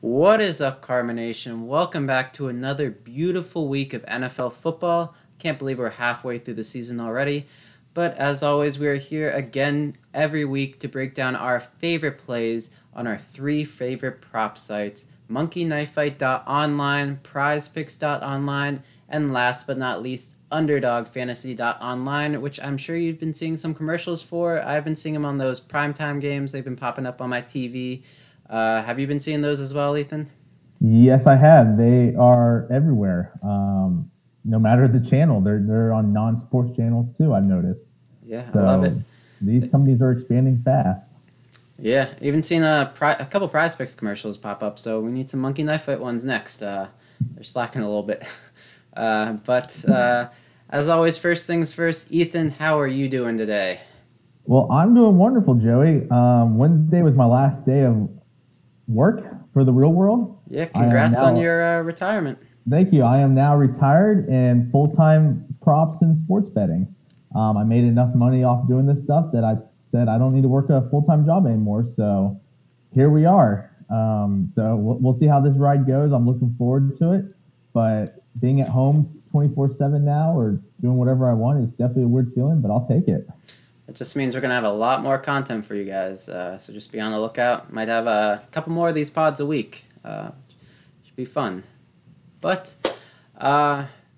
What is up, Karma Nation? Welcome back to another beautiful week of NFL football. Can't believe we're halfway through the season already. But as always, we are here again every week to break down our favorite plays on our three favorite prop sites, MonkeyKnifeFight.online, Prizepicks.online, and last but not least, UnderdogFantasy.online, which I'm sure you've been seeing some commercials for. I've been seeing them on those primetime games. They've been popping up on my TV. Have you been seeing those as well, Ethan? Yes, I have. They are everywhere. No matter the channel, they're on non-sports channels too. I've noticed. Yeah, I love it. These companies are expanding fast. Yeah, even seen a couple Prizepicks commercials pop up. So we need some Monkey Knife Fight ones next. They're slacking a little bit, but as always, first things first. Ethan, how are you doing today? Well, I'm doing wonderful, Joey. Wednesday was my last day of work for the real world. Yeah, congrats on your retirement. Thank you. I am now retired and full-time props and sports betting. I made enough money off doing this stuff that I said I don't need to work a full-time job anymore. So here we are. So we'll see how this ride goes. I'm looking forward to it. But being at home 24/7 now or doing whatever I want is definitely a weird feeling, but I'll take it. It just means we're going to have a lot more content for you guys. So just be on the lookout. Might have a couple more of these pods a week. Should be fun. But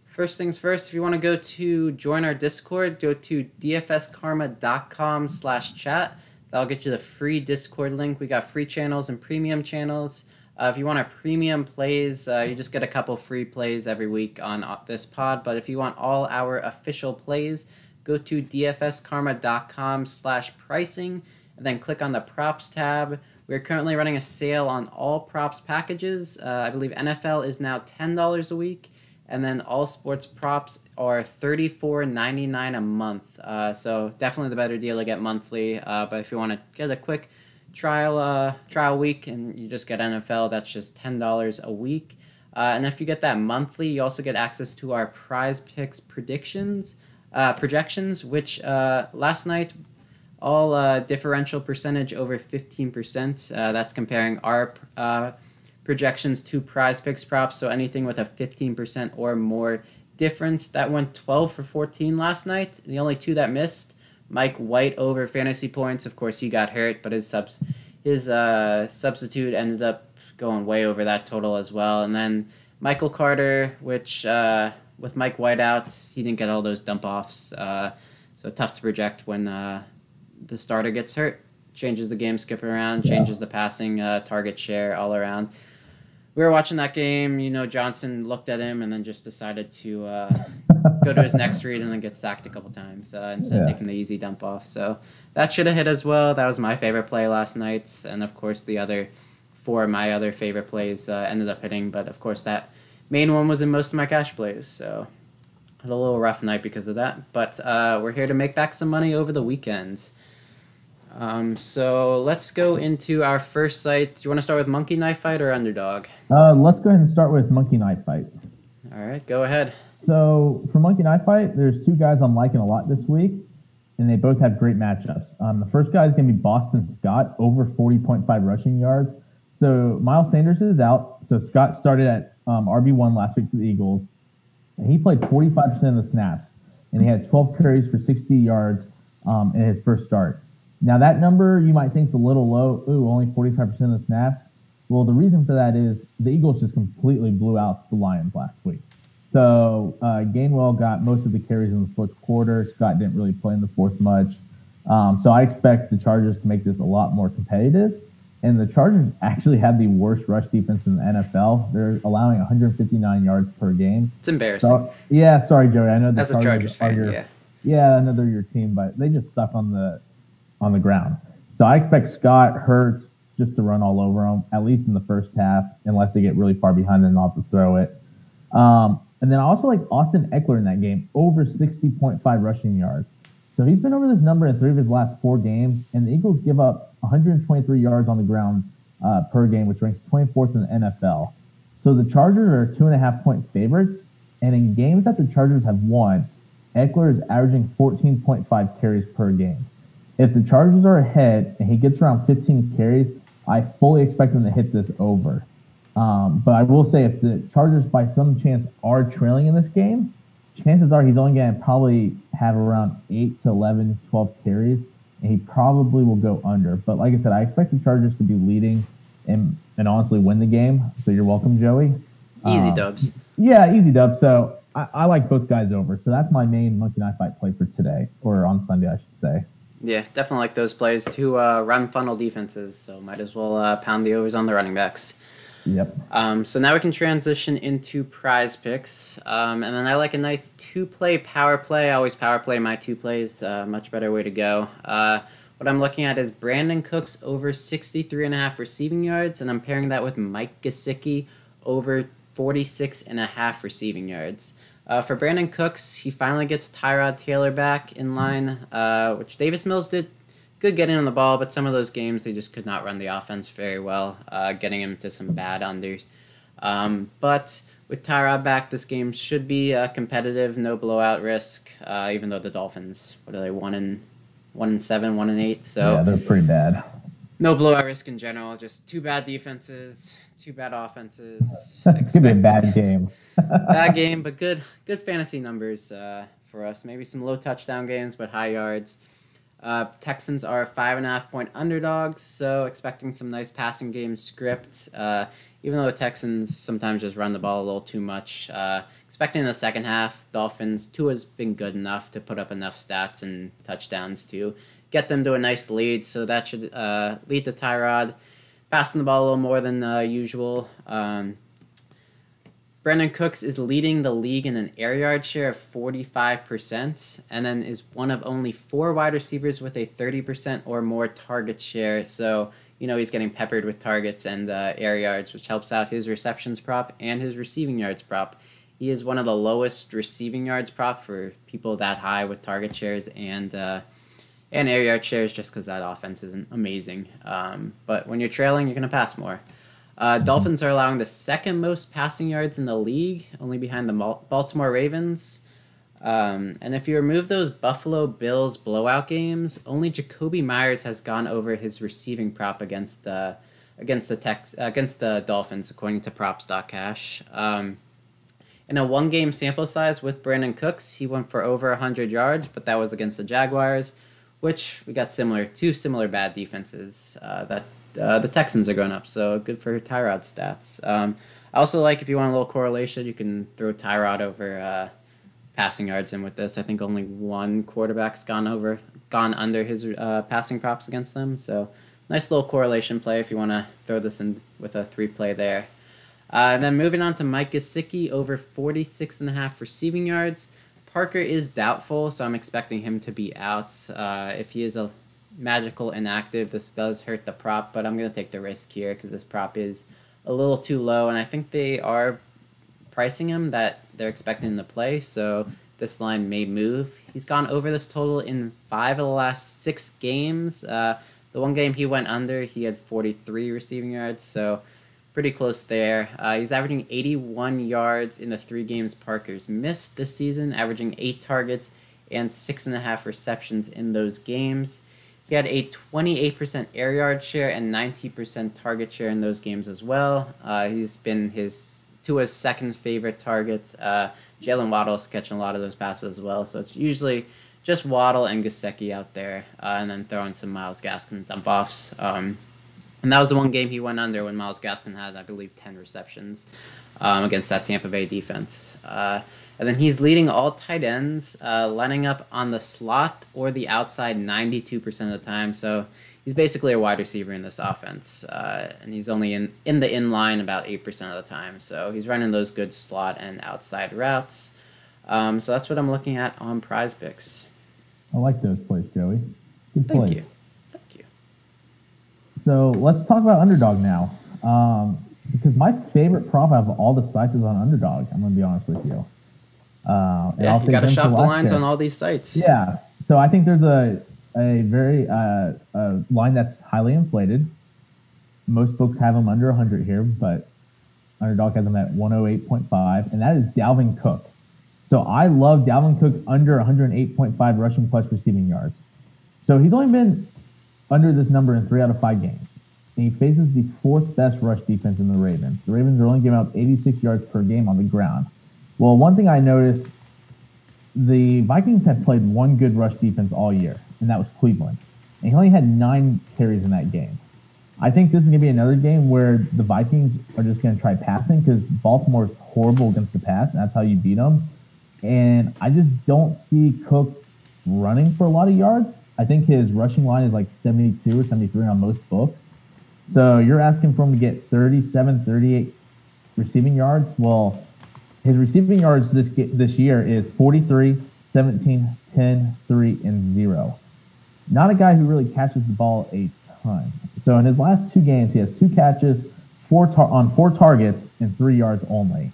first things first, if you want to go to join our Discord, go to dfskarma.com/chat. That'll get you the free Discord link. We got free channels and premium channels. If you want our premium plays, you just get a couple free plays every week on this pod. But if you want all our official plays, go to dfskarma.com/pricing and then click on the props tab. We're currently running a sale on all props packages. I believe NFL is now $10 a week, and then all sports props are $34.99 a month. So definitely the better deal to get monthly. But if you want to get a quick trial week and you just get NFL, that's just $10 a week. And if you get that monthly, you also get access to our Prizepicks projections, which last night all differential percentage over 15%. That's comparing our projections to Prizepicks props, so anything with a 15% or more difference. That went 12 for 14 last night. The only two that missed, Mike White over fantasy points. Of course, he got hurt, but his substitute ended up going way over that total as well. And then Michael Carter, which with Mike White out, he didn't get all those dump-offs. So tough to project when the starter gets hurt. Changes the game skip around, changes the passing target share all around. We were watching that game. Johnson looked at him and then just decided to go to his next read and then get sacked a couple times instead of taking the easy dump-off. So that should have hit as well. That was my favorite play last night. And, of course, the other four of my other favorite plays ended up hitting. But, of course, that main one was in most of my cash plays, so it was a little rough night because of that. But we're here to make back some money over the weekend. So let's go into our first site. Do you want to start with Monkey Knife Fight or Underdog? Let's go ahead and start with Monkey Knife Fight. All right, go ahead. So for Monkey Knife Fight, there's two guys I'm liking a lot this week, and they both have great matchups. The first guy is going to be Boston Scott, over 40.5 rushing yards. So Miles Sanders is out. So Scott started at RB1 last week for the Eagles. And he played 45% of the snaps, and he had 12 carries for 60 yards in his first start. Now, that number you might think is a little low. Ooh, only 45% of the snaps. Well, the reason for that is the Eagles just completely blew out the Lions last week. So Gainwell got most of the carries in the fourth quarter. Scott didn't really play in the fourth much. So I expect the Chargers to make this a lot more competitive. And the Chargers actually have the worst rush defense in the NFL. They're allowing 159 yards per game. It's embarrassing. Sorry, Joey. I know the As a Chargers fan, I know they're your team, but they just suck on the ground. So I expect Scott, Hurts, just to run all over them, at least in the first half, unless they get really far behind and they'll have to throw it. And then I also like Austin Eckler in that game, over 60.5 rushing yards. So he's been over this number in 3 of his last 4 games, and the Eagles give up 123 yards on the ground per game, which ranks 24th in the NFL. So the Chargers are 2.5-point favorites, and in games that the Chargers have won, Eckler is averaging 14.5 carries per game. If the Chargers are ahead and he gets around 15 carries, I fully expect him to hit this over. But I will say if the Chargers by some chance are trailing in this game, chances are he's only going to probably have around 8 to 11, 12 carries, and he probably will go under. But like I said, I expect the Chargers to be leading and honestly win the game. So you're welcome, Joey. Easy dubs. Yeah, easy dubs. So I like both guys over. So that's my main Monkey Knife Fight play for today, or on Sunday, I should say. Yeah, definitely like those plays. Two run funnel defenses, so might as well pound the overs on the running backs. Yep. So now we can transition into Prizepicks. And then I like a nice two-play power play. I always power play my two plays. Much better way to go. What I'm looking at is Brennan Cooks over 63.5 receiving yards, and I'm pairing that with Mike Kasich over 46.5 receiving yards. For Brennan Cooks, he finally gets Tyrod Taylor back in line, which Davis Mills did good getting on the ball, but some of those games they just could not run the offense very well, getting him to some bad unders. But with Tyrod back, this game should be competitive, no blowout risk. Even though the Dolphins, what are they, 1-7, 1-8? So yeah, they're pretty bad. No blowout risk in general. Just two bad defenses, two bad offenses. It's gonna be a bad game. Bad game, but good fantasy numbers for us. Maybe some low touchdown games, but high yards. Texans are 5.5-point underdogs, so expecting some nice passing game script. Even though the Texans sometimes just run the ball a little too much. Expecting in the second half, Dolphins, Tua's been good enough to put up enough stats and touchdowns to get them to a nice lead, so that should lead to Tyrod passing the ball a little more than usual. Brennan Cooks is leading the league in an air yard share of 45%, and then is one of only 4 wide receivers with a 30% or more target share. So, he's getting peppered with targets and air yards, which helps out his receptions prop and his receiving yards prop. He is one of the lowest receiving yards prop for people that high with target shares and air yard shares, just because that offense isn't amazing. But when you're trailing, you're going to pass more. Dolphins are allowing the second most passing yards in the league, only behind the Baltimore Ravens. And if you remove those Buffalo Bills blowout games, only Jacoby Myers has gone over his receiving prop against the Dolphins, according to props.cash. In a one-game sample size with Brennan Cooks, he went for over 100 yards, but that was against the Jaguars, which we got two similar bad defenses that the Texans are going up, so good for Tyrod stats. I also like, if you want a little correlation, you can throw Tyrod over passing yards in with this. I think only one quarterback's gone under his passing props against them, so nice little correlation play if you want to throw this in with a 3-play there. And then moving on to Mike Gesicki over 46.5 receiving yards. Parker is doubtful, so I'm expecting him to be out. If he is a magical inactive, this does hurt the prop, but I'm going to take the risk here because this prop is a little too low, and I think they are pricing him that they're expecting to play, so this line may move. He's gone over this total in 5 of the last 6 games. The one game he went under, he had 43 receiving yards, so pretty close there. He's averaging 81 yards in the 3 games Parker's missed this season, averaging 8 targets and 6.5 receptions in those games. He had a 28% air yard share and 90% target share in those games as well. He's been Tua's second favorite target. Jalen Waddle's catching a lot of those passes as well, so it's usually just Waddle and Gesicki out there, and then throwing some Myles Gaskin dump-offs. And that was the one game he went under when Myles Gaskin had, I believe, 10 receptions against that Tampa Bay defense. And then he's leading all tight ends, lining up on the slot or the outside 92% of the time. So he's basically a wide receiver in this offense. And he's only in the in-line about 8% of the time. So he's running those good slot and outside routes. So that's what I'm looking at on Prizepicks. I like those plays, Joey. Good plays. Thank you. So let's talk about Underdog now. Because my favorite prop out of all the sites is on Underdog. I'm going to be honest with you. You got to shop the lines on all these sites. Yeah. So I think there's a very line that's highly inflated. Most books have them under 100 here, but Underdog has them at 108.5, and that is Dalvin Cook. So I love Dalvin Cook under 108.5 rushing plus receiving yards. So he's only been under this number in 3 out of 5 games. and he faces the 4th best rush defense in the Ravens. The Ravens are only giving up 86 yards per game on the ground. Well, one thing I noticed, the Vikings have played one good rush defense all year, and that was Cleveland. And he only had 9 carries in that game. I think this is going to be another game where the Vikings are just going to try passing because Baltimore is horrible against the pass, and that's how you beat them. And I just don't see Cook running for a lot of yards. I think his rushing line is like 72 or 73 on most books. So you're asking for him to get 37, 38 receiving yards. Well, his receiving yards this year is 43, 17, 10, 3, and 0. Not a guy who really catches the ball a ton. So in his last 2 games, he has 2 catches, 4 targets, and 3 yards only.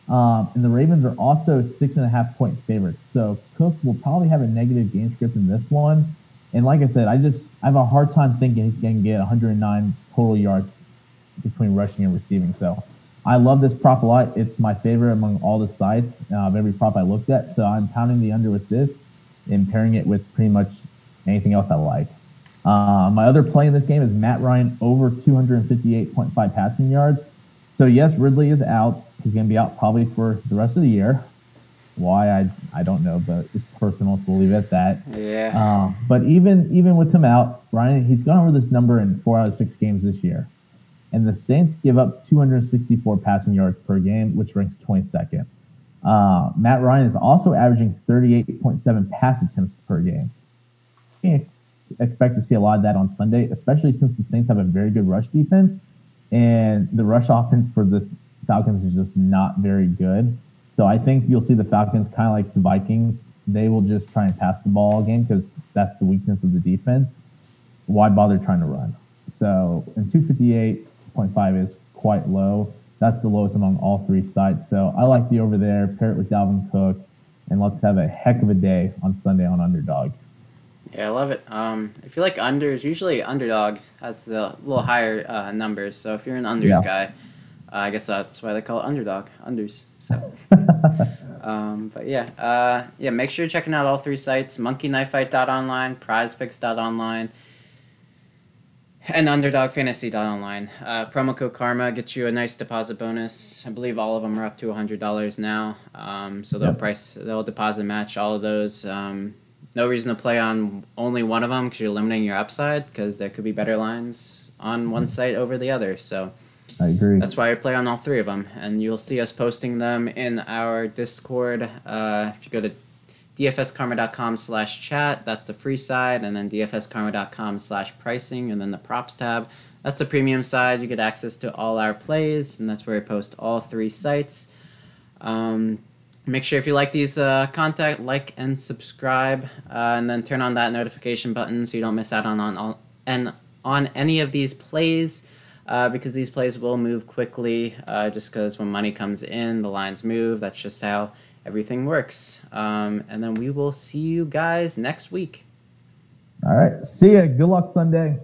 And the Ravens are also 6.5-point favorites. So Cook will probably have a negative game script in this one. And like I said, I have a hard time thinking he's going to get 109 total yards between rushing and receiving. So I love this prop a lot. It's my favorite among all the sites of every prop I looked at. So I'm pounding the under with this and pairing it with pretty much anything else I like. My other play in this game is Matt Ryan over 258.5 passing yards. So yes, Ridley is out. He's going to be out probably for the rest of the year. Why, I don't know, but it's personal, so we'll leave it at that. Yeah. But even with him out, Ryan, he's gone over this number in 4 out of 6 games this year. And the Saints give up 264 passing yards per game, which ranks 22nd. Matt Ryan is also averaging 38.7 pass attempts per game. You can expect to see a lot of that on Sunday, especially since the Saints have a very good rush defense. And the rush offense for this Falcons is just not very good. So I think you'll see the Falcons kind of like the Vikings. They will just try and pass the ball all game because that's the weakness of the defense. Why bother trying to run? So, and 258.5 is quite low. That's the lowest among all 3 sites. So I like the over there. Pair it with Dalvin Cook, and let's have a heck of a day on Sunday on Underdog. Yeah, I love it. If you like unders, usually Underdog has the little higher numbers. So if you're an unders guy, I guess that's why they call it Underdog, unders. So, but yeah, make sure you're checking out all 3 sites: MonkeyKnifeFight.online, Prizepicks.online, and UnderdogFantasy.online. Promo code Karma gets you a nice deposit bonus. I believe all of them are up to $100 now. So they'll deposit match all of those. No reason to play on only one of them because you're limiting your upside because there could be better lines on one site over the other. So I agree. That's why I play on all 3 of them, and you'll see us posting them in our Discord. If you go to dfskarma.com/chat, that's the free side, and then dfskarma.com/pricing, and then the props tab. That's the premium side. You get access to all our plays, and that's where we post all 3 sites. Make sure if you like these content, like and subscribe, and then turn on that notification button so you don't miss out on any of these plays. Because these plays will move quickly, just because when money comes in, the lines move. That's just how everything works. And then we will see you guys next week. All right. See ya. Good luck Sunday.